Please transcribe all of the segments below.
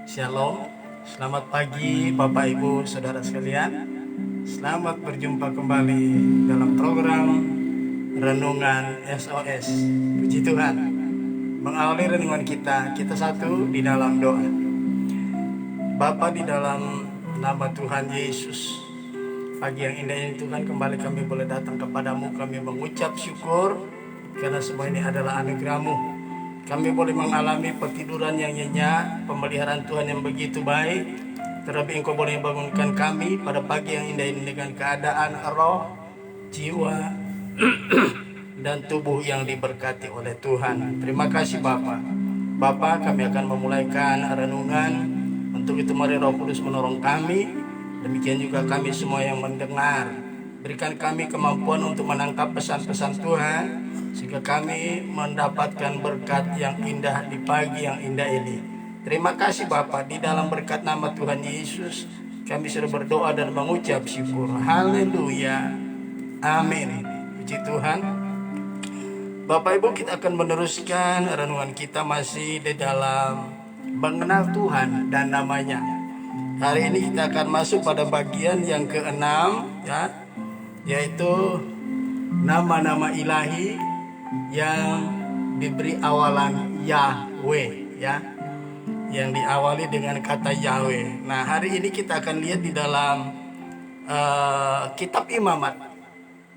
Shalom, selamat pagi Bapak Ibu Saudara sekalian. Selamat berjumpa kembali dalam program Renungan SOS. Puji Tuhan. Mengawali renungan kita satu di dalam doa. Bapa, di dalam nama Tuhan Yesus, pagi yang indah ini Tuhan, kembali kami boleh datang kepadamu. Kami mengucap syukur karena semua ini adalah anugerah-Mu. Kami boleh mengalami pertiduran yang nyenyak, pemeliharaan Tuhan yang begitu baik. Terlebih Engkau boleh bangunkan kami pada pagi yang indah ini dengan keadaan roh, jiwa, dan tubuh yang diberkati oleh Tuhan. Terima kasih Bapa. Bapa, kami akan memulaikan renungan. Untuk itu mari Roh Kudus menolong kami. Demikian juga kami semua yang mendengar. Berikan kami kemampuan untuk menangkap pesan-pesan Tuhan, sehingga kami mendapatkan berkat yang indah di pagi yang indah ini. Terima kasih Bapa, di dalam berkat nama Tuhan Yesus kami sudah berdoa dan mengucap syukur. Haleluya. Amin. Puji Tuhan. Bapak Ibu, kita akan meneruskan renungan kita masih di dalam mengenal Tuhan dan namanya. Hari ini kita akan masuk pada bagian yang ke-6, ya, yaitu nama-nama ilahi yang diberi awalan Yahweh, ya, yang diawali dengan kata Yahweh. Nah, hari ini kita akan lihat di dalam kitab Imamat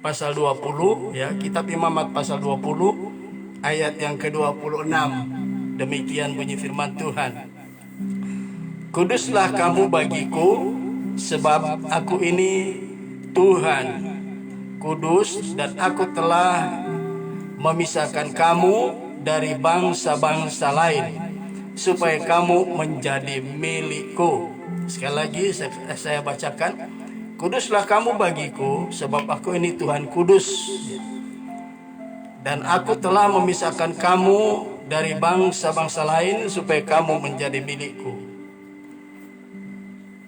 pasal 20, ya, kitab Imamat pasal 20 ayat yang ke-26. Demikian bunyi firman Tuhan. Kuduslah kamu bagiku, sebab aku ini Tuhan, kudus, dan aku telah memisahkan kamu dari bangsa-bangsa lain, supaya kamu menjadi milikku. Sekali lagi saya bacakan. Kuduslah kamu bagiku, sebab aku ini Tuhan kudus, dan aku telah memisahkan kamu dari bangsa-bangsa lain, supaya kamu menjadi milikku.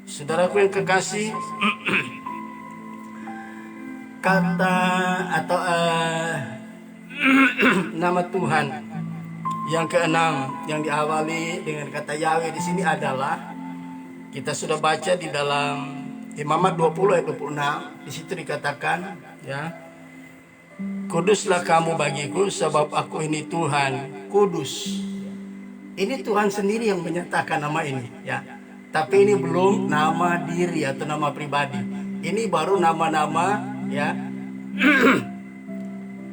Saudaraku yang kekasih, kata atau nama Tuhan yang ke-6 yang diawali dengan kata Yahweh di sini adalah, kita sudah baca di dalam Imamat 20 ayat 26. Di situ dikatakan, ya, kuduslah kamu bagiku, sebab aku ini Tuhan kudus. Ini Tuhan sendiri yang menyatakan nama ini, ya. Tapi ini belum nama diri atau nama pribadi. Ini baru nama-nama, ya,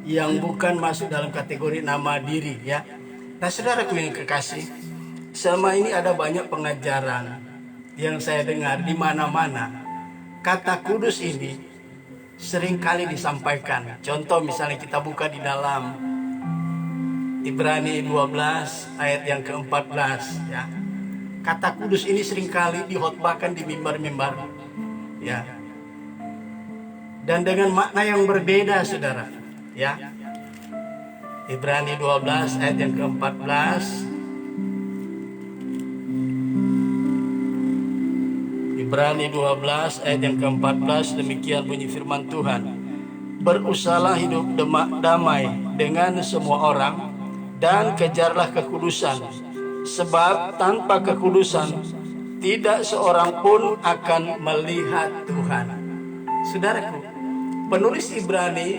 yang bukan masuk dalam kategori nama diri, ya. Nah, saudaraku yang kekasih, selama ini ada banyak pengajaran yang saya dengar di mana-mana. Kata kudus ini sering kali disampaikan. Contoh misalnya kita buka di dalam Ibrani 12 ayat yang ke-14, ya. Kata kudus ini seringkali dihotbahkan di mimbar-mimbar, ya, dan dengan makna yang berbeda, saudara, ya. Ibrani 12 ayat yang ke-14. Ibrani 12 ayat yang ke-14, demikian bunyi firman Tuhan. Berusahalah hidup damai dengan semua orang, dan kejarlah kekudusan, sebab tanpa kekudusan tidak seorang pun akan melihat Tuhan. Saudaraku, penulis Ibrani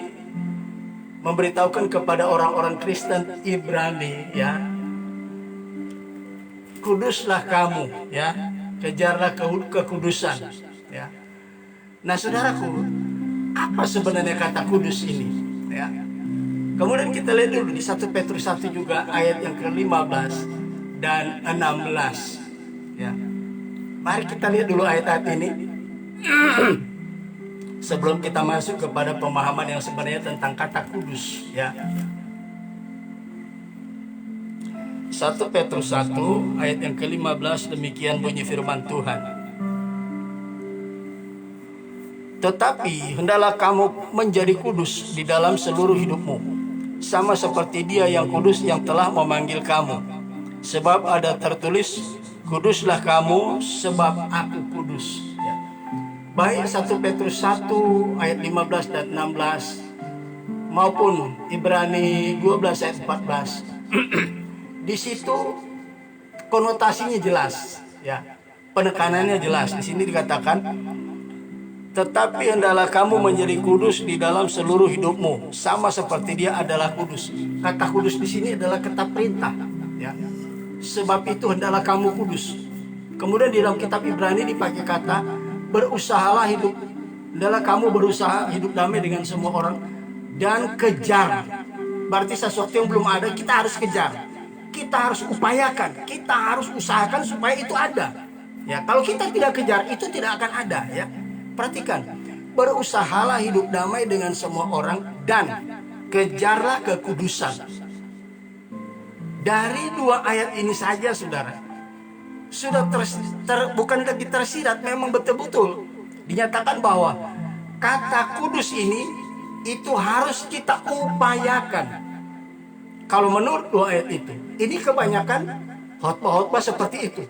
memberitahukan kepada orang-orang Kristen Ibrani, ya, kuduslah kamu, ya, kejarlah kekudusan, ya. Nah, saudaraku, apa sebenarnya kata kudus ini, ya? Kemudian kita lihat dulu di 1 Petrus 1 juga ayat yang ke-15 dan 16, ya. Mari kita lihat dulu ayat-ayat ini sebelum kita masuk kepada pemahaman yang sebenarnya tentang kata kudus, ya. 1 Petrus 1 ayat yang ke-15, demikian bunyi firman Tuhan. Tetapi hendaklah kamu menjadi kudus di dalam seluruh hidupmu, sama seperti Dia yang kudus yang telah memanggil kamu. Sebab ada tertulis, kuduslah kamu sebab aku kudus, ya. Baik 1 Petrus 1 ayat 15 dan 16 maupun Ibrani 12 ayat 14. Di situ konotasinya jelas, Ya, penekanannya jelas. Di sini dikatakan, tetapi hendaklah kamu menjadi kudus di dalam seluruh hidupmu, sama seperti Dia adalah kudus. Kata kudus di sini adalah kata perintah. Ya, sebab itu hendaklah kamu kudus. Kemudian di dalam kitab Ibrani dipakai kata berusahalah hidup. Hendaklah kamu berusaha hidup damai dengan semua orang dan kejar. Berarti sesuatu yang belum ada kita harus kejar. Kita harus upayakan, kita harus usahakan supaya itu ada. Ya, kalau kita tidak kejar itu tidak akan ada. Ya, perhatikan, berusahalah hidup damai dengan semua orang dan kejarlah kekudusan. Dari dua ayat ini saja, saudara, sudah bukan lagi tersirat, memang betul-betul dinyatakan bahwa kata kudus ini itu harus kita upayakan. Kalau menurut dua ayat itu, ini kebanyakan khotbah-khotbah seperti itu.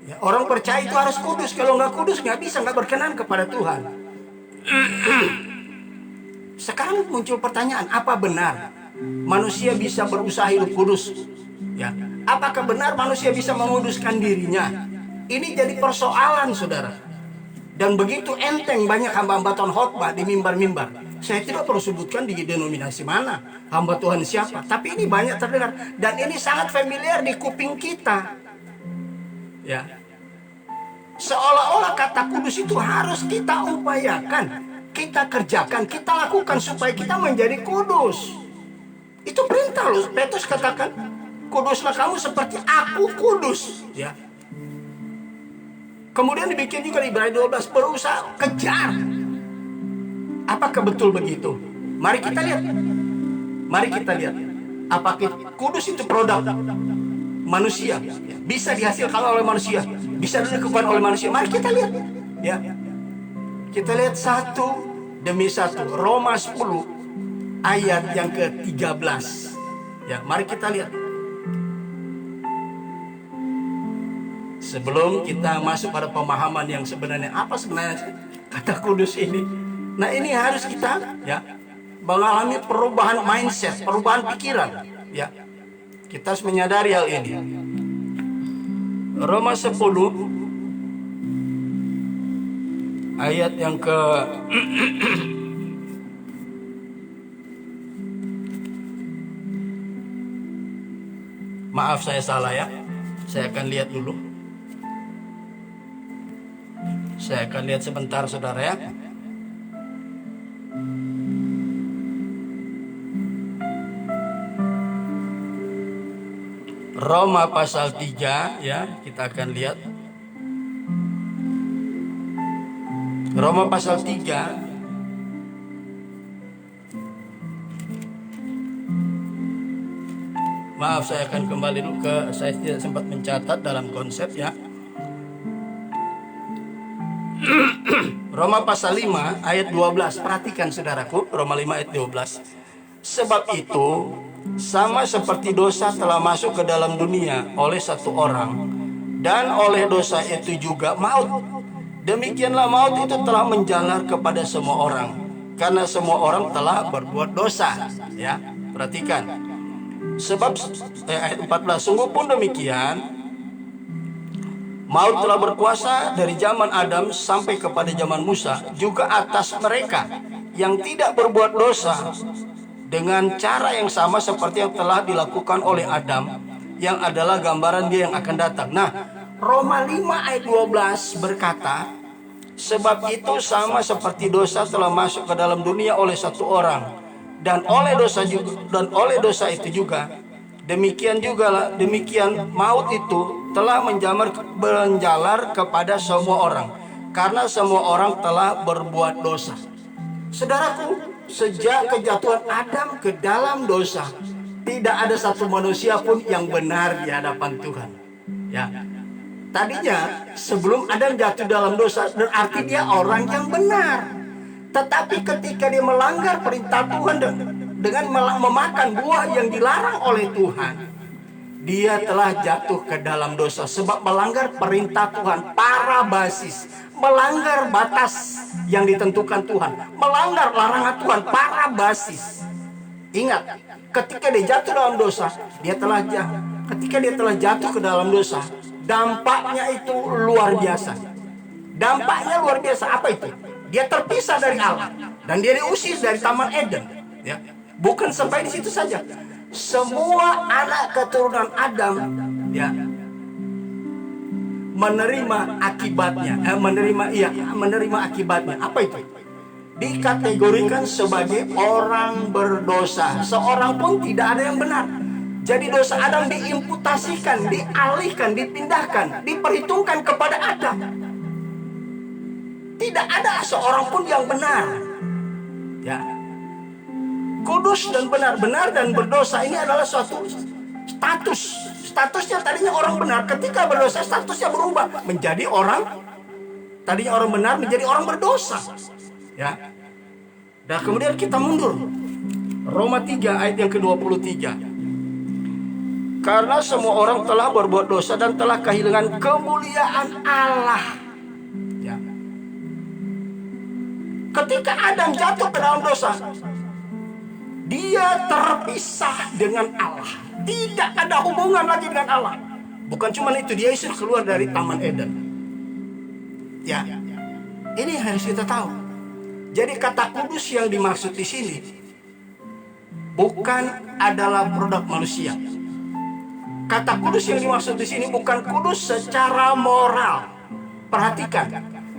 Ya, orang percaya itu harus kudus. Kalau nggak kudus nggak bisa, nggak berkenan kepada Tuhan. Sekarang muncul pertanyaan, apa benar manusia bisa berusaha hidup kudus? Ya, apakah benar manusia bisa menguduskan dirinya? Ini jadi persoalan, saudara. Dan begitu enteng banyak hamba-hamba Tuhan khotbah di mimbar-mimbar. Saya tidak perlu sebutkan di denominasi mana, hamba Tuhan siapa. Tapi ini banyak terdengar. Dan ini sangat familiar di kuping kita. Ya, seolah-olah kata kudus itu harus kita upayakan, kita kerjakan, kita lakukan supaya kita menjadi kudus. Itu perintah loh. Petrus katakan, kuduslah kamu seperti aku kudus. Ya. Kemudian dibikin juga di Ibrani 12, berusaha kejar. Apakah betul begitu? Mari kita lihat. Mari kita lihat. Apakah kudus itu produk manusia? Bisa dihasilkan oleh manusia, bisa dilakukan oleh manusia. Mari kita lihat. Ya. Kita lihat satu demi satu. Roma 10 ayat yang ke-13. Ya, mari kita lihat. Sebelum kita masuk pada pemahaman yang sebenarnya, apa sebenarnya kata kudus ini? Nah, ini harus kita ya mengalami perubahan mindset, perubahan pikiran. Ya, kita harus menyadari hal ini. Roma 10 ayat yang ke maaf saya salah ya. Saya akan lihat dulu. Saya akan lihat sebentar, saudara ya. Roma pasal 3 ya, kita akan lihat. Roma pasal 3 maaf, saya akan kembali dulu saya tidak sempat mencatat dalam konsep ya. Roma pasal 5 ayat 12. Perhatikan saudaraku, Roma 5 ayat 12. Sebab itu sama seperti dosa telah masuk ke dalam dunia oleh satu orang, dan oleh dosa itu juga maut. Demikianlah maut itu telah menjalar kepada semua orang, karena semua orang telah berbuat dosa. Ya, perhatikan. Sebab ayat 14, sungguh pun demikian, maut telah berkuasa dari zaman Adam sampai kepada zaman Musa, juga atas mereka yang tidak berbuat dosa, dengan cara yang sama seperti yang telah dilakukan oleh Adam, yang adalah gambaran Dia yang akan datang. Nah, Roma 5 ayat 12 berkata, sebab itu sama seperti dosa telah masuk ke dalam dunia oleh satu orang, dan oleh dosa itu juga demikian maut itu telah menjalar kepada semua orang, karena semua orang telah berbuat dosa. Saudaraku, sejak kejatuhan Adam ke dalam dosa, tidak ada satu manusia pun yang benar di hadapan Tuhan. Ya, tadinya sebelum Adam jatuh dalam dosa, berarti dia orang yang benar. Tetapi ketika dia melanggar perintah Tuhan dengan memakan buah yang dilarang oleh Tuhan, dia telah jatuh ke dalam dosa. Sebab melanggar perintah Tuhan, parabasis, melanggar batas yang ditentukan Tuhan, melanggar larangan Tuhan, parabasis. Ingat, ketika dia jatuh dalam dosa, ketika dia telah jatuh ke dalam dosa, dampaknya itu luar biasa. Dampaknya luar biasa. Apa itu? Dia terpisah dari Allah dan dia diusir dari Taman Eden. Ya, bukan sampai di situ saja. Semua anak keturunan Adam, ya, menerima akibatnya. Menerima akibatnya. Apa itu? Dikategorikan sebagai orang berdosa. Seorang pun tidak ada yang benar. Jadi dosa Adam diimputasikan, dialihkan, dipindahkan, diperhitungkan kepada Adam. Tidak ada seorang pun yang benar. Ya. Kudus dan benar, benar dan berdosa ini adalah suatu status. Statusnya tadinya orang benar, ketika berdosa statusnya berubah menjadi orang, tadinya orang benar menjadi orang berdosa. Ya. Dan kemudian kita mundur. Roma 3 ayat yang ke-23. Karena semua orang telah berbuat dosa dan telah kehilangan kemuliaan Allah. Ya. Ketika Adam jatuh ke dalam dosa, dia terpisah dengan Allah. Tidak ada hubungan lagi dengan Allah. Bukan cuma itu, dia isir keluar dari Taman Eden. Ya, ini harus kita tahu. Jadi kata kudus yang dimaksud di sini bukan adalah produk manusia. Kata kudus yang dimaksud di sini bukan kudus secara moral. Perhatikan,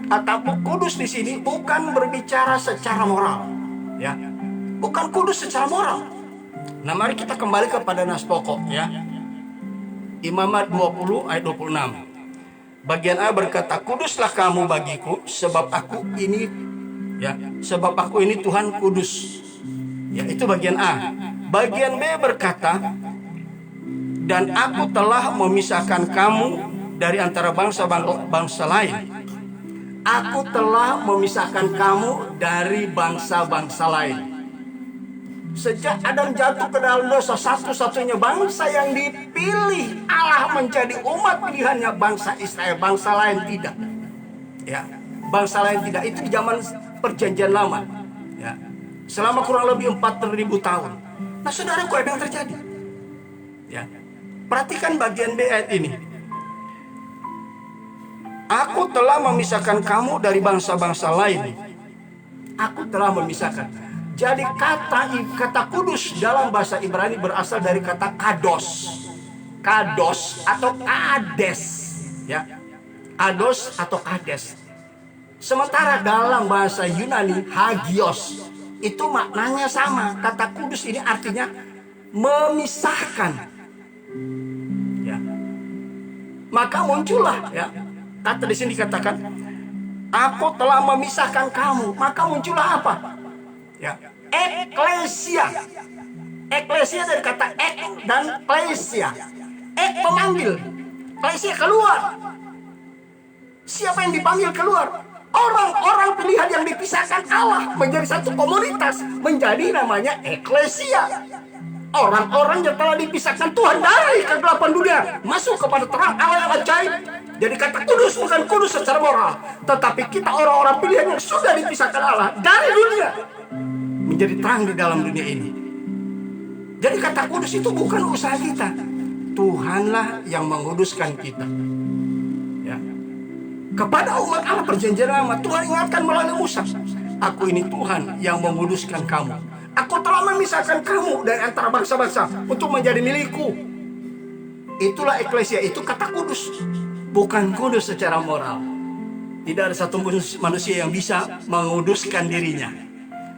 kata kudus di sini bukan berbicara secara moral. Ya, bukan kudus secara moral. Nah, mari kita kembali kepada nas pokok, ya. Imamat 20 ayat 26. Bagian A berkata, kuduslah kamu bagiku, sebab aku ini, ya, sebab aku ini Tuhan kudus. Ya, itu bagian A. Bagian B berkata, dan aku telah memisahkan kamu dari antara bangsa lain. Aku telah memisahkan kamu dari bangsa-bangsa lain. Sejak Adam jatuh ke dalam dosa, satu-satunya bangsa yang dipilih Allah menjadi umat pilihannya bangsa Israel. Bangsa lain tidak. Ya, bangsa lain tidak. Itu di zaman perjanjian lama. Ya, selama kurang lebih 4.000 tahun. Nah, saudaraku, apa yang terjadi? Ya, perhatikan bagian B ayat ini. Aku telah memisahkan kamu dari bangsa-bangsa lain. Aku telah memisahkan. Jadi kata kudus dalam bahasa Ibrani berasal dari kata kados. Kados atau kades. Ya, kados atau kades. Sementara dalam bahasa Yunani hagios, itu maknanya sama. Kata kudus ini artinya memisahkan. Ya. Maka muncullah, ya, kata di sini dikatakan, aku telah memisahkan kamu. Maka muncullah apa? Ya, eklesia. Eklesia dari kata ek dan klesia. Ek pemanggil, klesia keluar. Siapa yang dipanggil keluar? Orang-orang pilihan yang dipisahkan Allah menjadi satu komunitas, menjadi namanya eklesia. Orang-orang yang telah dipisahkan Tuhan dari kegelapan dunia masuk kepada terang Allah yang ajaib. Jadi kata kudus bukan kudus secara moral, tetapi kita orang-orang pilihan yang sudah dipisahkan Allah dari dunia menjadi terang di dalam dunia ini. Jadi kata kudus itu bukan usaha kita. Tuhanlah yang menguduskan kita. Ya. Kepada umat Allah perjanjian lama, Tuhan ingatkan melalui Musa, aku ini Tuhan yang menguduskan kamu. Aku telah memisahkan kamu dari antara bangsa-bangsa untuk menjadi milikku. Itulah eklesia, itu kata kudus. Bukan kudus secara moral. Tidak ada satu manusia yang bisa menguduskan dirinya.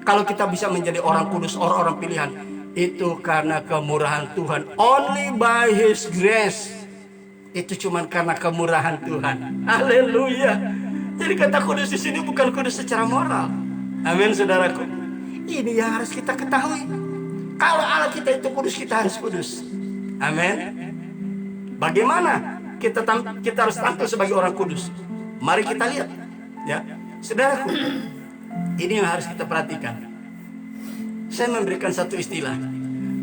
Kalau kita bisa menjadi orang kudus, orang-orang pilihan, itu karena kemurahan Tuhan. Only by His grace. Itu cuma karena kemurahan Tuhan. Haleluya. Jadi kata kudus di sini bukan kudus secara moral. Amin, saudaraku. Ini yang harus kita ketahui. Kalau Allah kita itu kudus, kita harus kudus. Amin. Bagaimana kita harus tampil sebagai orang kudus? Mari kita lihat, ya, saudaraku. Ini yang harus kita perhatikan. Saya memberikan satu istilah.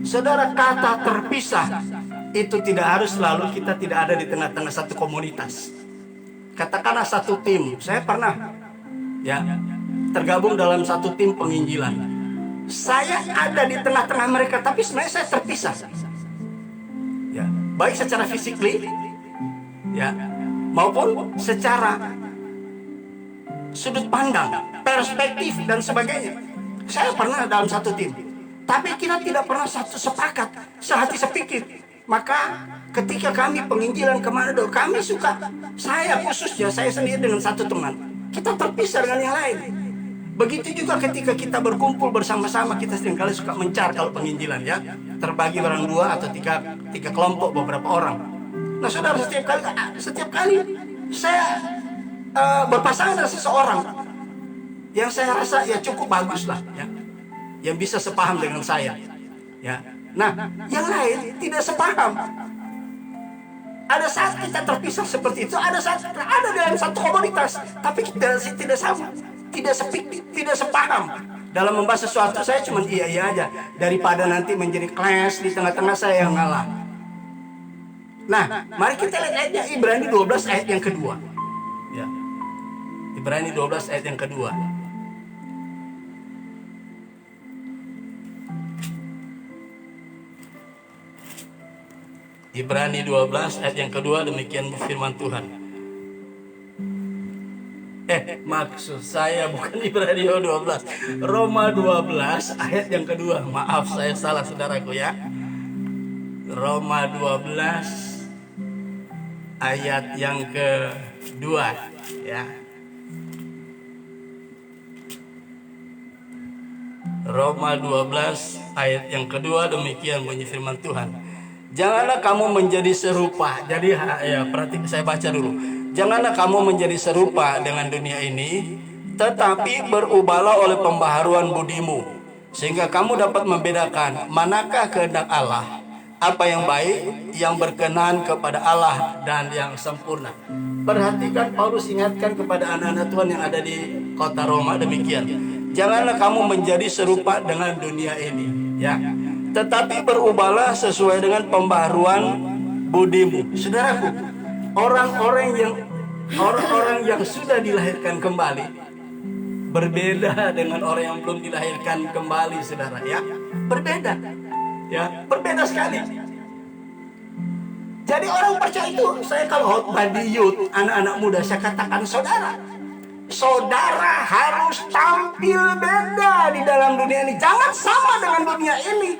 Saudara, kata terpisah itu tidak harus selalu kita tidak ada di tengah-tengah satu komunitas. Katakanlah satu tim. Saya pernah, ya, tergabung dalam satu tim penginjilan. Saya ada di tengah-tengah mereka, tapi sebenarnya saya terpisah. Ya, baik secara physically, ya, maupun secara sudut pandang, perspektif dan sebagainya. Saya pernah dalam satu tim, tapi kita tidak pernah satu sepakat, sehati sepikir. Maka ketika kami penginjilan ke Manado, kami suka, saya khususnya, saya sendiri dengan satu teman, kita terpisah dengan yang lain. Begitu juga ketika kita berkumpul bersama-sama, kita seringkali suka mencar kalau penginjilan, ya, terbagi orang dua atau tiga kelompok, beberapa orang. Nah saudara, setiap kali saya berpasangan dengan seseorang yang saya rasa ya cukup bagus lah, ya, yang bisa sepaham dengan saya, ya. Nah yang lain tidak sepaham. Ada saat kita terpisah seperti itu, ada saat ada dalam satu komunitas, tapi kita tidak sama, tidak sepaham dalam membahas sesuatu. Saya cuma iya aja, daripada nanti menjadi clash di tengah-tengah saya yang ngalah. Nah mari kita lihat ayatnya, Ibrani 12 ayat yang kedua, ya. Ibrani 12 ayat yang kedua. Ibrani 12 ayat yang kedua, demikian firman Tuhan. Maksud saya bukan Ibrani 12, Roma 12 ayat yang kedua. Maaf, saya salah saudaraku, ya. Roma 12 ayat yang kedua, ya. Roma 12 ayat yang kedua, demikian bunyi firman Tuhan. Janganlah kamu menjadi serupa. Jadi ya, perhatikan, saya baca dulu. Janganlah kamu menjadi serupa dengan dunia ini, tetapi berubahlah oleh pembaharuan budimu, sehingga kamu dapat membedakan manakah kehendak Allah, apa yang baik, yang berkenan kepada Allah, dan yang sempurna. Perhatikan, Paulus ingatkan kepada anak-anak Tuhan yang ada di kota Roma demikian. Janganlah kamu menjadi serupa dengan dunia ini, ya, tetapi berubahlah sesuai dengan pembaharuan budimu. Saudaraku, orang-orang yang sudah dilahirkan kembali berbeda dengan orang yang belum dilahirkan kembali, saudara, ya. Berbeda, ya, berbeda sekali. Jadi orang percaya itu, saya kalau khotbah di youth, anak-anak muda, saya katakan, saudara harus tampil beda di dalam dunia ini. Jangan sama dengan dunia ini.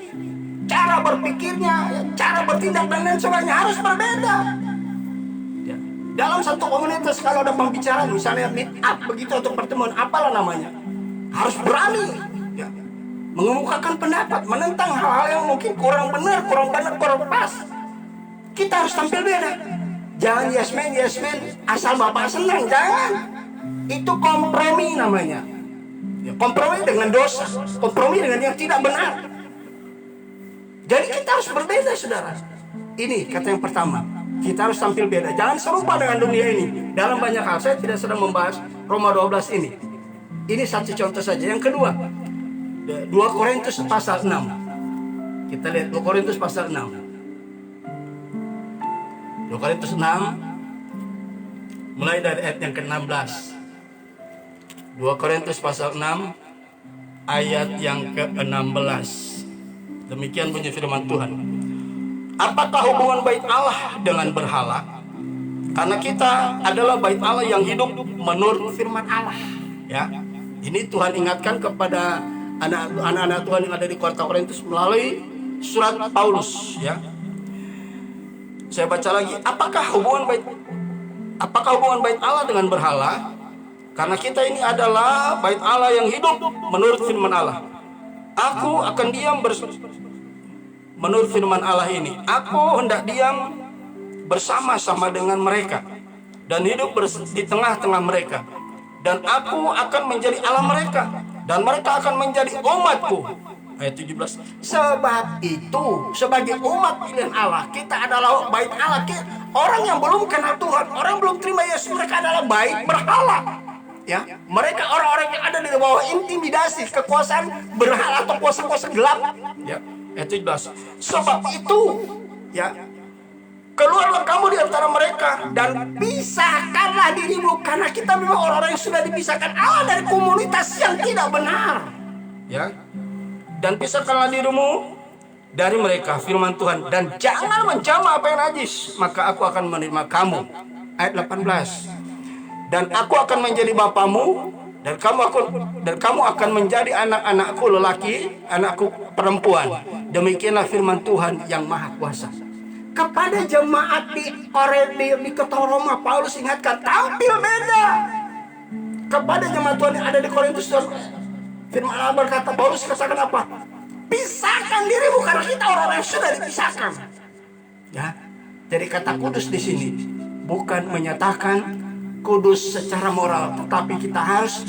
Cara berpikirnya, cara bertindak dan lain sebagainya harus berbeda. Ya. Dalam satu komunitas kalau ada pembicaraan, misalnya meet up begitu atau pertemuan, apalah namanya, harus berani, ya, mengemukakan pendapat, menentang hal-hal yang mungkin kurang benar, kurang pas. Kita harus tampil beda. Jangan yes man, asal bapak senang, jangan. Itu kompromi namanya. Ya, kompromi dengan dosa, kompromi dengan yang tidak benar. Jadi kita harus berbeda, saudara. Ini kata yang pertama, kita harus tampil beda. Jangan serupa dengan dunia ini. Dalam banyak hal, saya tidak sedang membahas Roma 12 ini. Ini satu contoh saja. Yang kedua, 2 Korintus pasal 6. Kita lihat 2 Korintus pasal 6. 2 Korintus 6, mulai dari ayat yang ke-16. 2 Korintus pasal 6, ayat yang ke-16. Demikian bunyi firman Tuhan. Apakah hubungan bait Allah dengan berhala? Karena kita adalah bait Allah yang hidup menurut firman Allah, ya. Ini Tuhan ingatkan kepada anak-anak Tuhan yang ada di kota Korintus melalui surat Paulus, ya. Saya baca lagi. Apakah hubungan bait Allah dengan berhala? Karena kita ini adalah bait Allah yang hidup menurut firman Allah. Aku akan diam menurut firman Allah ini. Aku hendak diam bersama-sama dengan mereka dan hidup di tengah-tengah mereka. Dan aku akan menjadi Allah mereka dan mereka akan menjadi umatku. Ayat 17. Sebab itu, sebagai umat pilihan Allah, kita adalah bait Allah. Orang yang belum kenal Tuhan, orang belum terima Yesus, mereka adalah bait berhala. Ya, mereka orang-orang yang ada di bawah intimidasi kekuasaan berhala atau kuasa-kuasa gelap. Ya, ayat 17. Sebab itu, ya, keluarlah kamu di antara mereka dan pisahkanlah dirimu, karena kita memang orang-orang yang sudah dipisahkan Allah dari komunitas yang tidak benar. Ya. Dan pisahkanlah dirimu dari mereka firman Tuhan, dan jangan menjamah apa yang najis, maka aku akan menerima kamu. Ayat 18. Dan aku akan menjadi bapamu, dan kamu akan menjadi anak-anakku lelaki, anakku perempuan. Demikianlah firman Tuhan yang Maha Kuasa. Kepada jemaat di kota Roma, Paulus ingatkan tampil beda. Kepada jemaat Tuhan yang ada di Korintus, firman Allah berkata, Paulus katakan apa? Pisahkan dirimu, karena kita orang-orang yang sudah dipisahkan. Ya, jadi kata kudus di sini bukan menyatakan kudus secara moral, tetapi kita harus,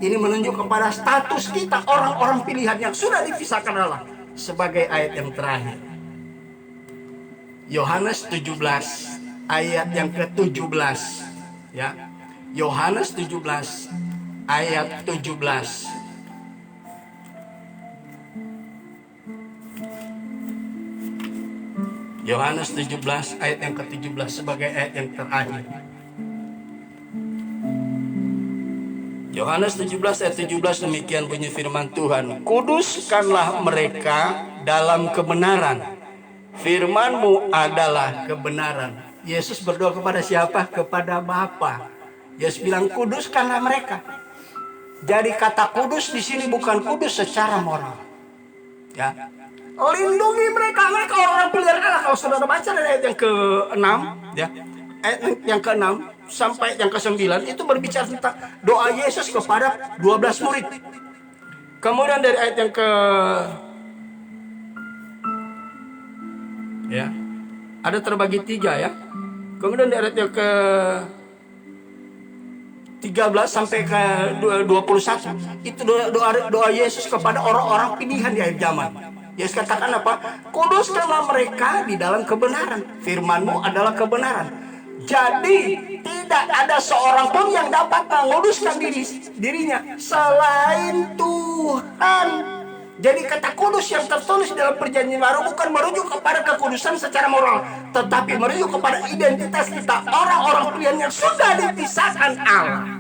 ini menunjuk kepada status kita orang-orang pilihan yang sudah dipisahkan Allah. Sebagai ayat yang terakhir, Yohanes 17 ayat yang ke-17, ya. Yohanes 17 ayat 17. Yohanes 17 ayat yang ke-17 sebagai ayat yang terakhir. Yohanes 17 ayat 17, demikian bunyi firman Tuhan. Kuduskanlah mereka dalam kebenaran. Firman-Mu adalah kebenaran. Yesus berdoa kepada siapa? Kepada Bapa. Yesus bilang kuduskanlah mereka. Jadi kata kudus di sini bukan kudus secara moral. Ya. Lindungi mereka orang-orang pilihan Allah. Kalau saudara baca dari ayat yang ke-6, ya, ayat yang ke-6 sampai yang ke-9 itu berbicara tentang doa Yesus kepada 12 murid. Kemudian dari ayat yang ya, ada terbagi 3 ya. Kemudian dari ayat yang ke 13 sampai ke 21 itu doa Yesus kepada orang-orang pilihan di akhir zaman. Yesus katakan apa? Kuduskanlah mereka di dalam kebenaran. Firman-Mu adalah kebenaran. Jadi tidak ada seorang pun yang dapat menguduskan dirinya selain Tuhan. Jadi kata kudus yang tertulis dalam Perjanjian Baru bukan merujuk kepada kekudusan secara moral, tetapi merujuk kepada identitas kita, orang-orang pilihan yang sudah dipisahkan Allah.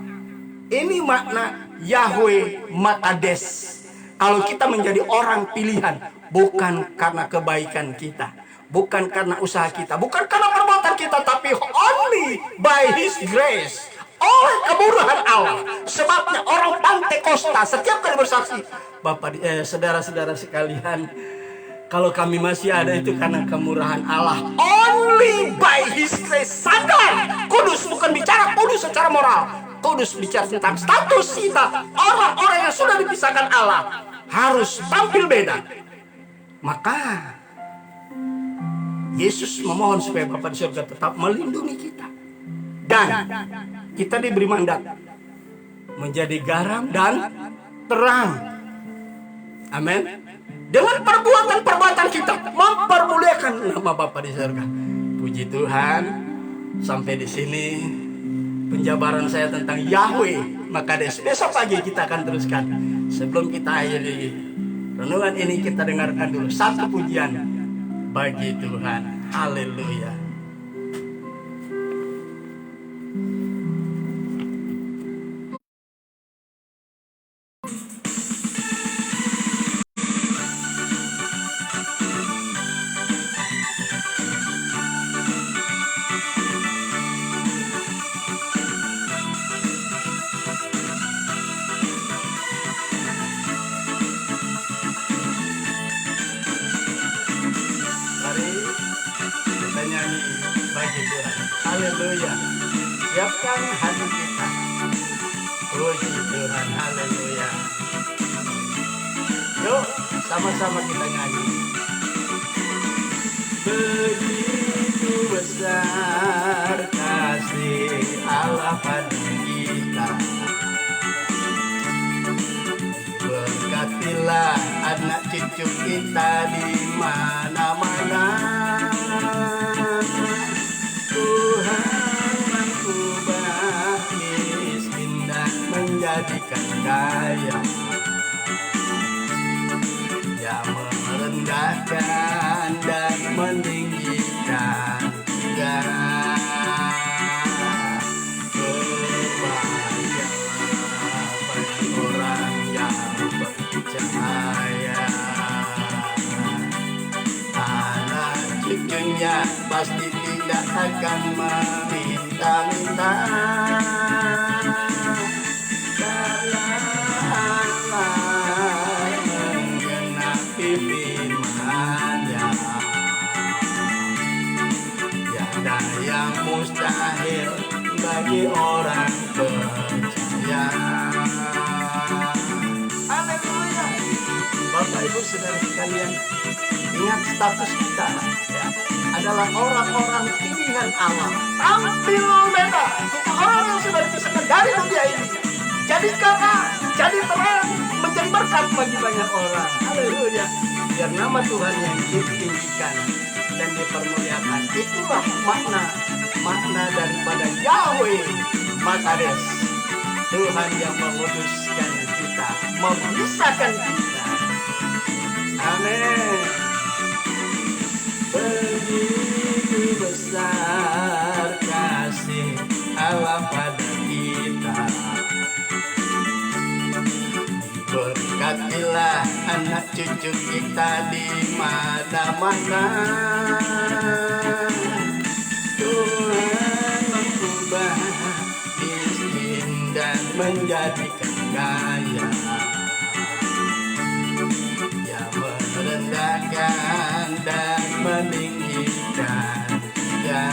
Ini makna Yahweh Makades. Kalau kita menjadi orang pilihan, bukan karena kebaikan kita, bukan karena usaha kita, bukan karena perbuatan kita, tapi only by His grace, oleh kemurahan Allah. Sebabnya orang Pantekosta setiap kali bersaksi, Bapak, saudara-saudara sekalian, kalau kami masih ada itu karena kemurahan Allah. Only by His grace. Sadar, kudus bukan bicara kudus secara moral. Kudus bicara tentang status kita, orang-orang yang sudah dipisahkan Allah harus tampil beda. Maka Yesus memohon supaya Bapa di surga tetap melindungi kita. Dan kita diberi mandat menjadi garam dan terang. Amin. Dengan perbuatan-perbuatan kita mempermuliakan nama Bapa di surga. Puji Tuhan. Sampai di sini penjabaran saya tentang Yahweh Makades. Besok pagi kita akan teruskan. Sebelum kita akhiri renungan ini, kita dengarkan dulu satu pujian bagi Tuhan. Haleluya. Haleluya. Siapkan hati kita. Puji Tuhan. Haleluya. Yuk, sama-sama kita nyanyi. Begitu besar kasih Allah pada kita. Berkatilah anak cucu kita di mana-mana. Tuhan mengubah miskin dan menjadikan kaya, yang merendahkan dan meninggikan segala. Berbahagialah bagi orang yang percaya. pasti tidak akan meminta-minta, karena Allah menggenapi firman-Nya. Tiada yang mustahil bagi orang percaya. Haleluya. Bapak Ibu Saudara sekalian, ingat status kita ya, adalah orang-orang pilihan Allah. Tampil beda, kita orang yang sudah dipisahkan dari dunia ini. Jadi kakak, jadi terang, menjadi berkat bagi banyak orang. Haleluya. Biar nama Tuhan yang ditinggikan dan dipermuliakan. Itulah makna daripada Yahweh Makades. Tuhan yang menguduskan kita, memisahkan kita. Amin. Begitu besar kasih Allah pada kita. Berkatilah anak cucu kita di mana-mana. Tuhan mengubah miskin dan menjadikan kaya. Dia merendahkan dan meninggikan kita.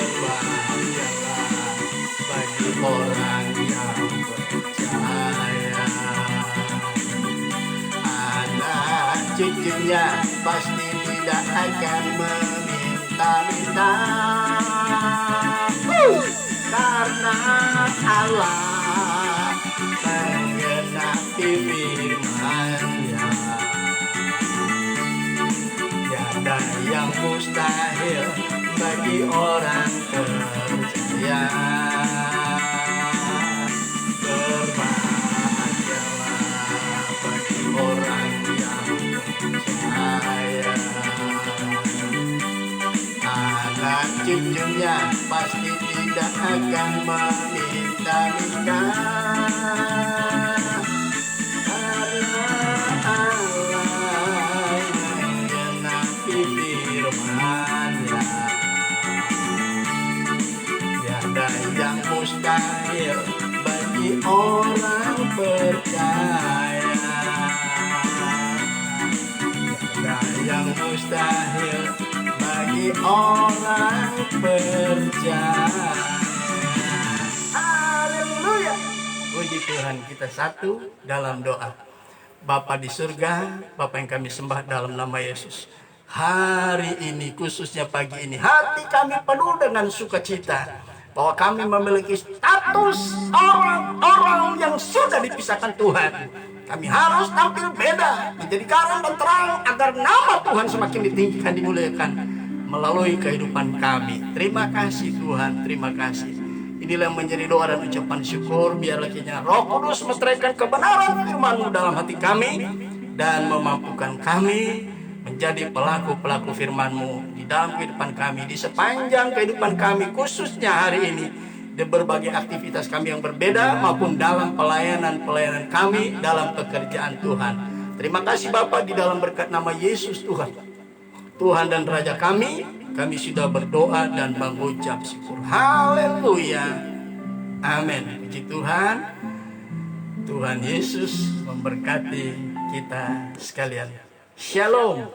Berbahagialah bagi orang yang percaya. Anak cucunya pasti tidak akan meminta-minta, karena Allah menggenapi firman-Nya. Tiada yang mustahil bagi orang percaya. Berbahagialah bagi orang yang percaya. Anak cucunya pasti tidak akan meminta-minta, karena Allah menggenapi firman-Nya. Tiada yang mustahil bagi orang percaya. Tiada yang mustahil bagi orang percaya. Haleluya. Puji Tuhan, kita satu dalam doa. Bapa di surga, Bapa yang kami sembah dalam nama Yesus. Hari ini, khususnya pagi ini, hati kami penuh dengan sukacita bahwa kami memiliki status orang-orang yang sudah dipisahkan Tuhan. Kami harus tampil beda, menjadi garam dan terang, agar nama Tuhan semakin ditinggikan, dimuliakan melalui kehidupan kami. Terima kasih Tuhan, terima kasih. Inilah yang menjadi doa dan ucapan syukur. Biarlah kiranya Roh Kudus meteraikan kebenaran firman-Mu dalam hati kami dan memampukan kami menjadi pelaku-pelaku firman-Mu di dalam kehidupan kami, di sepanjang kehidupan kami, khususnya hari ini, di berbagai aktivitas kami yang berbeda, maupun dalam pelayanan-pelayanan kami, dalam pekerjaan Tuhan. Terima kasih Bapa, di dalam berkat nama Yesus Tuhan, Tuhan dan Raja kami sudah berdoa dan mengucap syukur. Haleluya. Amin. Puji Tuhan. Tuhan Yesus memberkati kita sekalian. Shalom.